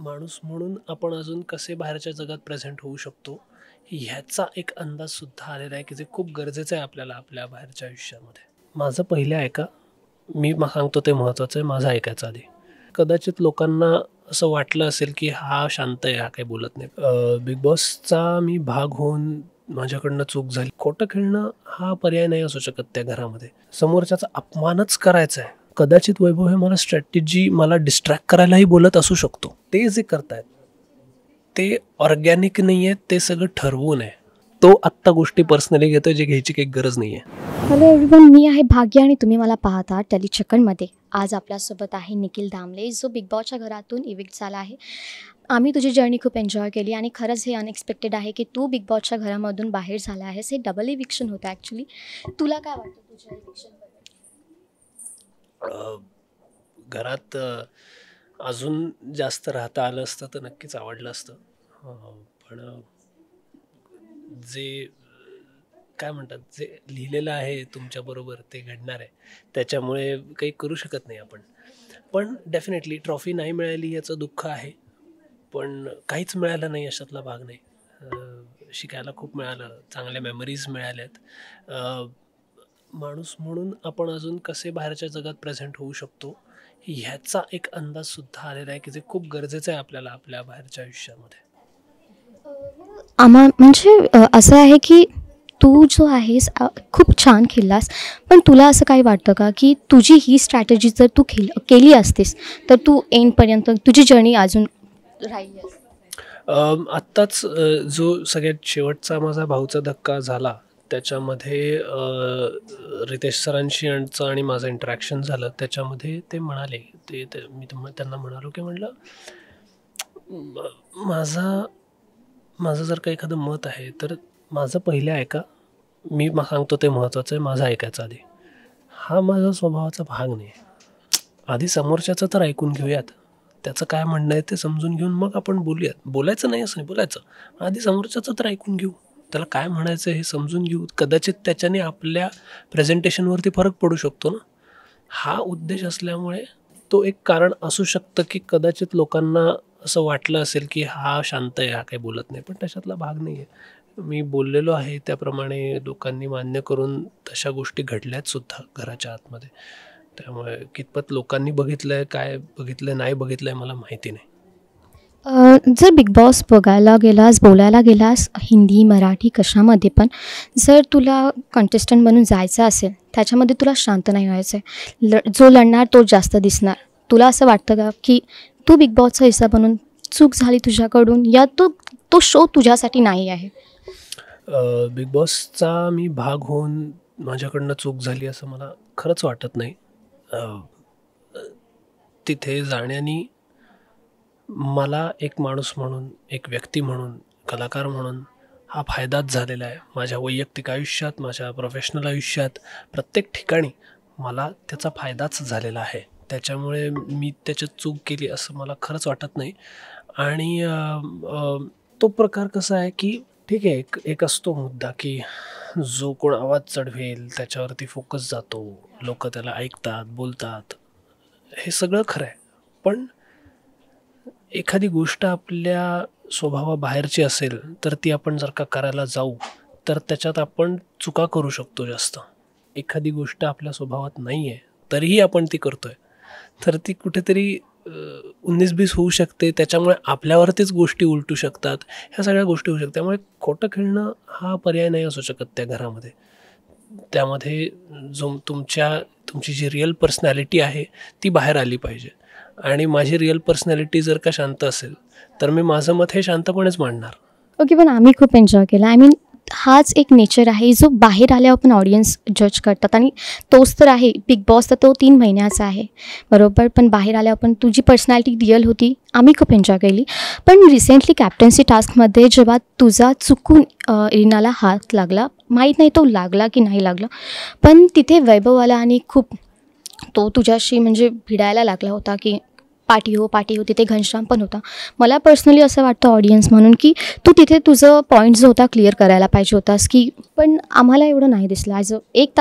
माणूस म्हणून आपण अजून कसे बाहेरच्या जगात प्रेझेंट होऊ शकतो ह्याचा एक अंदाजसुद्धा आलेला आहे की जे खूप गरजेचं आहे आपल्याला आपल्या बाहेरच्या आयुष्यामध्ये. माझं पहिले ऐका, मी सांगतो ते महत्त्वाचं आहे, माझं ऐकायचं आधी. कदाचित लोकांना असं वाटलं असेल की हा शांत आहे, हा काही बोलत नाही. बिग बॉसचा मी भाग होऊन माझ्याकडनं चूक झाली. खोटं खेळणं हा पर्याय नाही असू शकत त्या घरामध्ये. समोरच्याचा अपमानच करायचा आहे. कदाचित वैभव हे मला स्ट्रॅटेजी, मला डिस्ट्रॅक्ट करायलाही बोलत असू शकतो. ते जे करतायत ते ऑर्गॅनिक नाही आहे, ते सगळं ठरवून आहे. तो आत्ता गोष्टी पर्सनली घेतोय, जे घ्यायची काही गरज नाही आहे. हॅलो एव्हरीवन, मी आहे भाग्य आणि तुम्ही मला पाहता टेलिचक्करमध्ये. आज आपल्यासोबत आहे निखिल दामले, जो बिग बॉसच्या घरातून इविक्ट झाला आहे. आम्ही तुझी जर्नी खूप एन्जॉय केली आणि खरंच हे अनएक्सपेक्टेड आहे की तू बिग बॉसच्या घरामधून बाहेर झाला आहेस. हे डबल इविक्शन होतं ॲक्च्युली. तुला काय वाटतं तुझ्या इविक्शनबद्दल? घरात अजून जास्त राहता आलं असतं तर नक्कीच आवडलं असतं. पण जे काय म्हणतात, जे लिहिलेलं आहे तुमच्याबरोबर ते घडणार आहे, त्याच्यामुळे काही करू शकत नाही आपण. पण डेफिनेटली ट्रॉफी नाही मिळाली याचं दुःख आहे, पण काहीच मिळालं नाही अशातला भाग नाही. शिकायला खूप मिळालं, चांगल्या मेमरीज मिळाल्यात. माणूस म्हणून आपण अजून कसे बाहेरच्या जगात प्रेझेंट होऊ शकतो ह्याचा एक अंदाजसुद्धा आलेला आहे की जे खूप गरजेचं आहे आपल्याला आपल्या बाहेरच्या आयुष्यामध्ये. म्हणजे असं आहे की तू जो आहेस खूप छान खेळलास, पण तुला असं काही वाटतं का की तुझी ही स्ट्रॅटेजी जर तू केली असतीस तर तू एंडपर्यंत तुझी जर्नी अजून राहिली असती? आत्ताच जो सगळ्यात शेवटचा माझा भाऊचा धक्का झाला त्याच्यामध्ये रितेश सरांशी यांचं आणि माझं इंटरॅक्शन झालं. त्याच्यामध्ये ते म्हणाले, मी त्यांना म्हणालो की म्हटलं माझं जर का एखादं मत आहे तर माझं पहिले ऐका, मी सांगतो ते महत्त्वाचं आहे, माझं ऐकायचं आधी. हा माझा स्वभावाचा भाग नाही. आधी समोरच्याचं तर ऐकून घेऊयात, त्याचं काय म्हणणं आहे ते समजून घेऊन मग आपण बोलूयात. बोलायचं नाही असं नाही, बोलायचं. आधी समोरच्याचं तर ऐकून घेऊ, त्याला काय म्हणायचं हे समजून घेऊ. कदाचित त्याच्याने आपल्या प्रेझेंटेशनवरती फरक पडू शकतो ना. हा उद्देश असल्यामुळे तो एक कारण असू शकतं की कदाचित लोकांना असं वाटलं असेल की हा शांत आहे, हा काही बोलत नाही, पण त्याच्यातला भाग नाही आहे. मी बोललेलो आहे त्याप्रमाणे लोकांनी मान्य करून तशा गोष्टी घडल्यात सुद्धा घराच्या आतमध्ये. त्यामुळे कितपत लोकांनी बघितलंय, काय बघितलं नाही बघितलंय मला माहिती नाही. जर बिग बॉस बघायला गेलास, बोलायला गेलास हिंदी मराठी कशामध्ये पण, जर तुला कंटेस्टंट बनून जायचं असेल त्याच्यामध्ये तुला शांत नाही व्हायचं आहे. जो लढणार तो जास्त दिसणार. तुला असं वाटतं का की तू बिग बॉसचा हिस्सा बनून चूक झाली तुझ्याकडून, या तो शो तुझ्यासाठी नाही आहे? बिग बॉसचा मी भाग होऊन माझ्याकडनं चूक झाली असं मला खरंच वाटत नाही. तिथे जाण्याने मला एक माणूस म्हणून, एक व्यक्ती म्हणून, कलाकार म्हणून हा फायदाच झालेला आहे. माझ्या वैयक्तिक आयुष्यात, माझ्या प्रोफेशनल आयुष्यात, प्रत्येक ठिकाणी मला त्याचा फायदाच झालेला आहे. त्याच्यामुळे मी त्याच्यात चूक केली असं मला खरंच वाटत नाही. आणि तो प्रकार कसा आहे की ठीक आहे, एक असतो मुद्दा की जो कोण आवाज चढवेल त्याच्यावरती फोकस जातो, लोक त्याला ऐकतात, बोलतात, हे सगळं खरं आहे. पण एखादी गोष्ट आपल्या स्वभावाबाहेरची असेल तर ती आपण जर का करायला जाऊ तर त्याच्यात आपण चुका करू शकतो जास्त. एखादी गोष्ट आपल्या स्वभावात नाही आहे तरीही आपण ती करतोय तर ती कुठेतरी 19-20 होऊ शकते. त्याच्यामुळे आपल्यावरतीच गोष्टी उलटू शकतात, ह्या सगळ्या गोष्टी होऊ शकतात. त्यामुळे खोटं खेळणं हा पर्याय नाही असू शकत त्या घरामध्ये. त्यामध्ये जो तुमची जी रिअल पर्सनॅलिटी आहे ती बाहेर आली पाहिजे. आणि माझी रिअल पर्सनॅलिटी जर का शांत असेल तर मी माझं मत हे शांतपणेच मांडणार. ओके, पण आम्ही खूप एन्जॉय केला. आय मीन हाच एक नेचर आहे जो बाहेर आल्यावर पण ऑडियन्स जज करतात, आणि तोच तर आहे बिग बॉस. तर तो 3 महिन्याचा आहे बरोबर, पण बाहेर आल्यावर पण तुझी पर्सनॅलिटी रिअल होती. आम्ही खूप एन्जॉय केली. पण रिसेंटली कॅप्टन्सी टास्कमध्ये जेव्हा तुझा चुकून इरिनाला हात लागला, माहीत नाही तो लागला की नाही लागला, पण तिथे वैभव आला आणि खूप तो तुझ्याशी म्हणजे भिडायला लागला होता की पाठी हो. तिथे घनश्याम पण होता. मला पर्सनली असं वाटतं ऑडियन्स म्हणून की तू तिथे तुझं पॉईंट जो होता क्लिअर करायला पाहिजे होतास की, पण आम्हाला एवढं नाही दिसलं. ॲज 1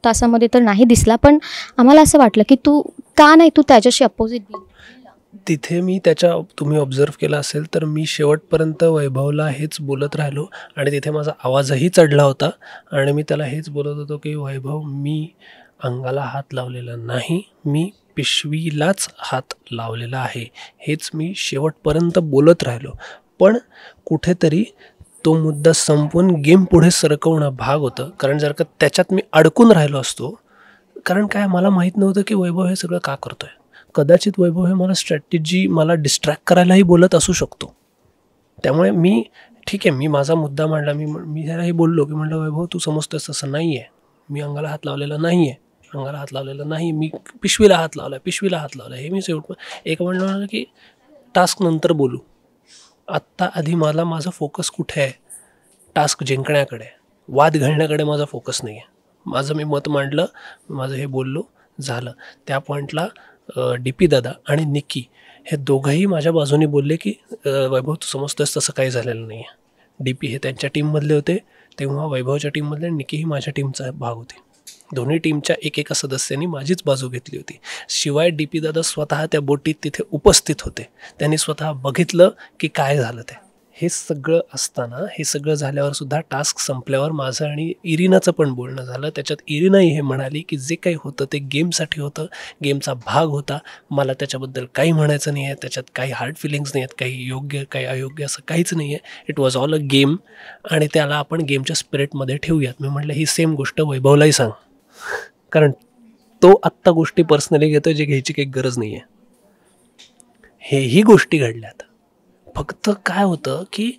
तासामध्ये तर नाही दिसला, पण आम्हाला असं वाटलं की तू का नाही, तू त्याच्याशी अपोजिट तिथे मी तुम्ही ऑब्झर्व केलं असेल तर मी शेवटपर्यंत वैभवला हेच बोलत राहिलो आणि तिथे माझा आवाजही चढला होता आणि मी त्याला हेच बोलत होतो की वैभव, मी अंगाला हात लावलेला नाही, मी पिशवीलाच हात लावलेला आहे, हेच मी शेवटपर्यंत बोलत राहिलो. पण कुठेतरी तो मुद्दा संपवून गेम पुढे सरकवणं भाग होतं, कारण जर का त्याच्यात मी अडकून राहिलो असतो, कारण काय मला माहीत नव्हतं की वैभव हे सगळं का करतोय. कदाचित वैभव हे मला डिस्ट्रॅक्ट करायलाही बोलत असू शकतो. त्यामुळे ठीक आहे, मी माझा मुद्दा मांडला, मी त्यालाही बोललो की म्हटलं वैभव, तू समजतोस तसं नाही आहे, मी अंगाला हात लावलेला नाही आहे, मी पिशवीला हात लावला हे मी एक म्हणलं की टास्क नंतर बोलू, आत्ता आधी माझा फोकस कुठे आहे, टास्क जिंकण्याकडे, वाद घालण्याकडे माझा फोकस नाही आहे. माझं मी मत मांडलं, माझं हे बोललो, झालं. त्या पॉईंटला DP दादा आणि निक्की हे दोघंही माझ्या बाजूने बोलले की वैभव, तू समजतोस तसं काही झालेलं नाही आहे. DP हे त्यांच्या टीममधले होते तेव्हा वैभवच्या टीममधले, निक्की ही माझ्या टीमचा भाग होती. दोन्ही टीमच्या एकेका सदस्यांनी माझीच बाजू घेतली होती. शिवाय DP दादा स्वतः त्या बोटीत तिथे उपस्थित होते, त्यांनी स्वतः बघितलं की काय झालं ते. हे सगळं असताना, हे सगळं झाल्यावर सुद्धा टास्क संपल्यावर माझं आणि इरिनाचं पण बोलणं झालं. त्याच्यात इरिनाही हे म्हणाली की जे काही होतं ते गेमसाठी होतं, गेमचा भाग होता, मला त्याच्याबद्दल काही म्हणायचं नाही आहे, त्याच्यात काही हार्ड फिलिंग्स नाही आहेत, काही योग्य काही अयोग्य असं काहीच नाही आहे, it was all a game आणि त्याला आपण गेमच्या स्पिरिटमध्ये ठेवूयात. मी म्हटलं ही सेम गोष्ट वैभवलाही सांग, कारण तो आत्ता गोष्टी पर्सनली घेतो जे घ्यायची काही गरज नाही आहे. हेही गोष्टी घडल्यात, फक्त काय होतं की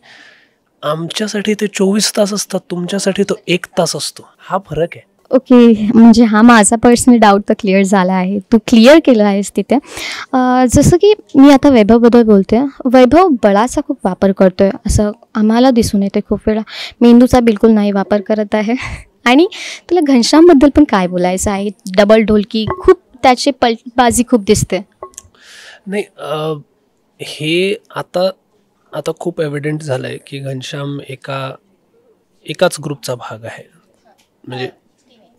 आमच्यासाठी ते 24 तास असतात, तुमच्यासाठी तो 1 तास असतो, हा फरक आहे. ओके, म्हणजे हा माझा पर्सनल डाऊट तर क्लिअर झाला आहे, तू क्लिअर केलं आहेस तिथे. जसं की मी आता वैभवबद्दल बोलते. वैभव बळाचा खूप वापर करतो आहे असं आम्हाला दिसून येते खूप वेळा, मेंदूचा बिलकुल नाही वापर करत आहे. आणि तुला घनश्यामबद्दल पण काय बोलायचं आहे? डबल ढोलकी खूप, त्याची पलटबाजी खूप दिसते. नाही, हे आता खूप एव्हिडेंट झालं आहे की घनश्याम एकाच ग्रुपचा भाग आहे, म्हणजे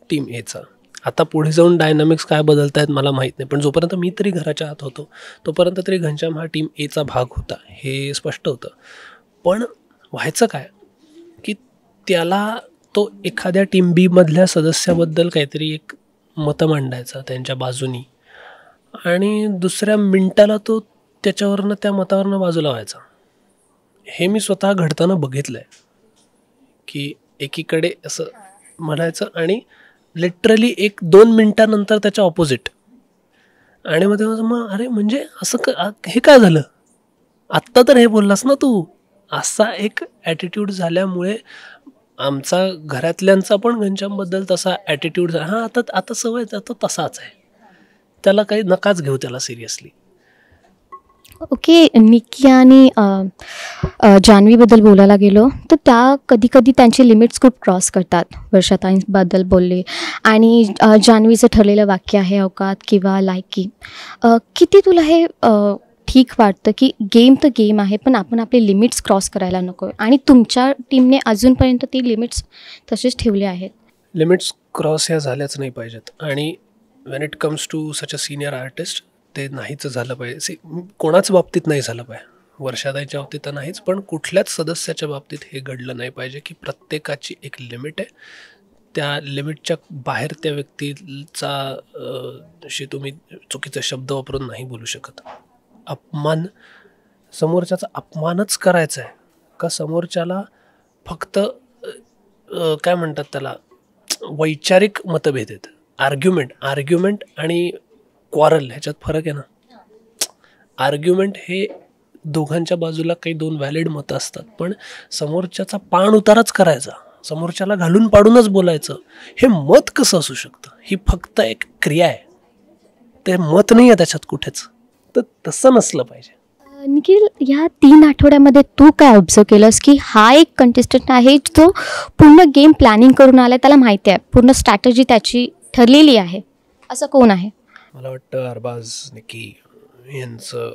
टीम एचा. आता पुढे जाऊन डायनामिक्स काय बदलत आहेत मला माहीत नाही, पण जोपर्यंत मी तरी घराच्या आत होतो तोपर्यंत तरी घनश्याम हा टीम एचा भाग होता, हे स्पष्ट होतं. पण व्हायचं काय की त्याला तो एखाद्या टीम बी मधल्या सदस्याबद्दल काहीतरी एक मतं मांडायचा त्यांच्या बाजूनी, आणि दुसऱ्या मिनिटाला तो त्या मतावरनं बाजूला व्हायचा. हे मी स्वतः घडताना बघितलं आहे की एकीकडे असं म्हणायचं आणि लिटरली 1-2 मिनटानंतर त्याच्या ऑपोजिट. आणि मग तेव्हा मग अरे म्हणजे असं हे काय झालं, आत्ता तर हे बोललास ना तू, असा एक ॲटिट्यूड झाल्यामुळे आमचा घरातल्यांचा पण घनश्यामबद्दल तसा ॲटिट्यूड झाला. हां, आता सवय तो तसाच आहे, त्याला काही नकाच घेऊ त्याला सिरियसली. ओके, निक्की आणि जान्हवीबद्दल बोलायला गेलो तर त्या कधी कधी त्यांचे लिमिट्स खूप क्रॉस करतात. वर्षाताईंबद्दल बोलले आणि जान्हवीचं ठरलेलं वाक्य आहे अवकात किंवा लायकी. किती तुला हे ठीक वाटतं की गेम तर गेम आहे, पण आपण आपले लिमिट्स क्रॉस करायला नको, आणि तुमच्या टीमने अजूनपर्यंत ती लिमिट्स तसेच ठेवले आहेत? लिमिट्स क्रॉस ह्या झाल्याच नाही पाहिजेत, आणि when it comes to such a senior artist ते नाहीच झालं पाहिजे. कोणाच बाबतीत नाही झालं पाहिजे, वर्षाताईच्या बाबतीत तर नाहीच, पण कुठल्याच सदस्याच्या बाबतीत हे घडलं नाही पाहिजे की प्रत्येकाची एक लिमिट आहे, त्या लिमिटच्या बाहेर त्या व्यक्तीचा शी तुम्ही चुकीचे शब्द वापरून नाही बोलू शकत. समोरच्याचा अपमानच करायचा आहे का समोरच्याला फक्त काय म्हणतात त्याला, वैचारिक मतभेद आहेत. आर्ग्युमेंट आणि क्वारल ह्याच्यात फरक आहे ना. आर्ग्युमेंट हे दोघांच्या बाजूला काही 2 व्हॅलिड मतं असतात, पण समोरच्याचा पाण उताराच करायचा, समोरच्याला घालून पाडूनच बोलायचं, हे मत कसं असू शकतं? ही फक्त एक क्रिया आहे, ते मत नाही आहे त्याच्यात कुठेच. तर तसं नसलं पाहिजे. निखिल, या 3 आठवड्यामध्ये तू काय ऑब्झर्व केलंस की हा एक कंटेस्टंट आहे जो पूर्ण गेम प्लॅनिंग करून आला, त्याला माहिती आहे पूर्ण स्ट्रॅटजी त्याची ठरलेली आहे, असं कोण आहे? मला वाटतं अरबाज, निकी यांचं,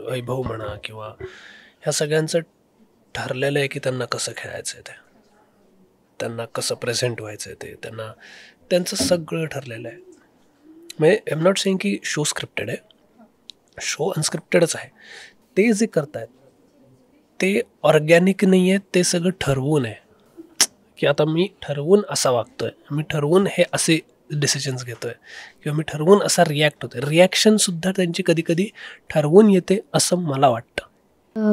वैभव म्हणा, किंवा ह्या सगळ्यांचं ठरलेलं आहे की त्यांना कसं खेळायचं आहे, त्यांना कसं प्रेझेंट व्हायचं आहे, त्यांचं सगळं ठरलेलं आहे. म्हणजे आय एम नॉट सेइंग की शो स्क्रिप्टेड आहे, शो अनस्क्रिप्टेडच आहे. ते जे करतायत ते ऑर्गॅनिक नाही आहे, ते सगळं ठरवून आहे की आता मी ठरवून असा वागतोय, मी ठरवून हे असे डिसिजन्स घेतोय किंवा मी ठरवून असा रिॲक्ट होतोय. रिॲक्शनसुद्धा त्यांची कधी कधी ठरवून येते असं मला वाटतं.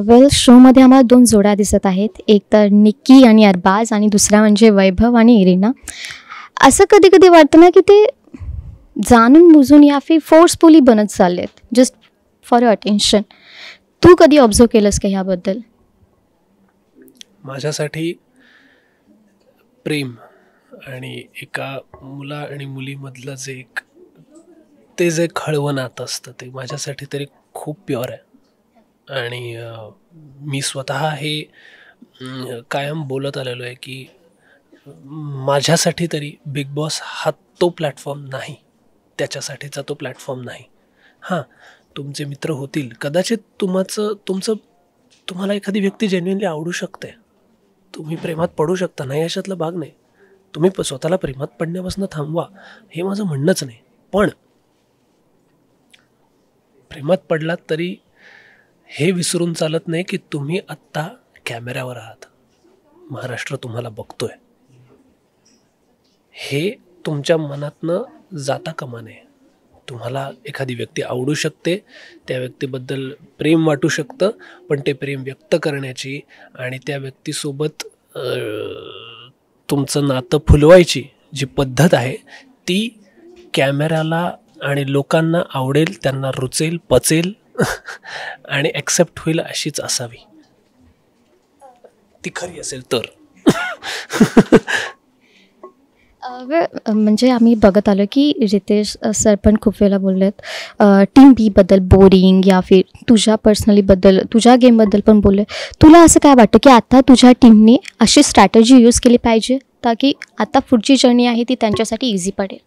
वेल, शोमध्ये आम्हाला 2 जोड्या दिसत आहेत. एक तर निक्की आणि अरबाज आणि दुसरा म्हणजे वैभव आणि इरिना. असं कधी कधी वाटतं ना की ते जाणून बुजून या फिर फोर्सफुली बनत चाललेत जस्ट फॉर अटेन्शन. तू कधी ऑब्झर्व केलंस का ह्याबद्दल? माझ्यासाठी प्रेम आणि एका मुला आणि मुलीमधलं ते जे खळवं नातं असतं ते माझ्यासाठी तरी खूप प्युअर आहे. आणि मी स्वतः हे कायम बोलत आलेलो आहे की माझ्यासाठी तरी बिग बॉस हा तो प्लॅटफॉर्म नाही, त्याच्यासाठीचा तो प्लॅटफॉर्म नाही. हां, तुमचे मित्र होतील, कदाचित तुम्हाला एखादी व्यक्ती जेन्युइनली आवडू शकते, तुम्ही प्रेमात पडू शकता, नाही अशातला भाग नाही. तुम्ही स्वतःला प्रेमात पडण्यापासून थांबवा, हे माझं म्हणणंच नाही. पण प्रेमात पडलात तरी हे विसरून चालत नाही की तुम्ही आत्ता कॅमेऱ्यावर आहात, महाराष्ट्र तुम्हाला बघतोय. हे तुमच्या मनातनं जाता कामा नये. तुम्हाला एखादी व्यक्ती आवडू शकते, त्या व्यक्तीबद्दल प्रेम वाटू शकतं, पण ते प्रेम व्यक्त करण्याची आणि त्या व्यक्तीसोबत तुमचं नातं फुलवायची जी पद्धत आहे ती कॅमेऱ्याला आणि लोकांना आवडेल, त्यांना रुचेल, पचेल आणि ॲक्सेप्ट होईल अशीच असावी. ती खरी असेल तर. म्हणजे आम्ही बघत आलो की रितेश सर पण खूप वेळेला बोललेत टीम बीबद्दल बोरिंग या फिर तुझ्या पर्सनलीबद्दल, तुझ्या गेमबद्दल पण बोलले. तुला असं काय वाटतं की आता तुझ्या टीमने अशी स्ट्रॅटजी यूज केली पाहिजे ताकी आता पुढची जर्नी आहे ती त्यांच्यासाठी इझी पडेल?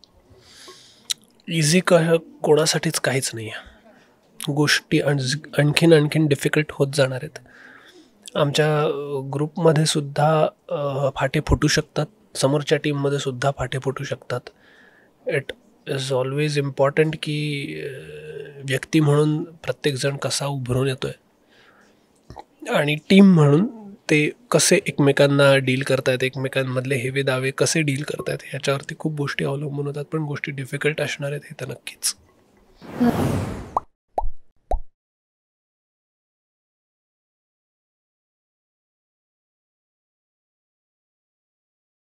इझी कोणासाठीच काहीच नाही आहे. गोष्टी आणखीन डिफिकल्ट होत जाणार आहेत. आमच्या ग्रुपमध्ये सुद्धा फाटे फुटू शकतात, समोरच्या टीममध्ये सुद्धा फाटे फुटू शकतात. इट इज ऑलवेज इम्पॉर्टंट की व्यक्ती म्हणून प्रत्येकजण कसा उभरून येतो आहे आणि टीम म्हणून ते कसे एकमेकांना डील करतायत, एकमेकांमधले हेवे दावे कसे डील करतायत ह्याच्यावरती खूप गोष्टी अवलंबून होतात. पण गोष्टी डिफिकल्ट असणार आहेत हे तर नक्कीच.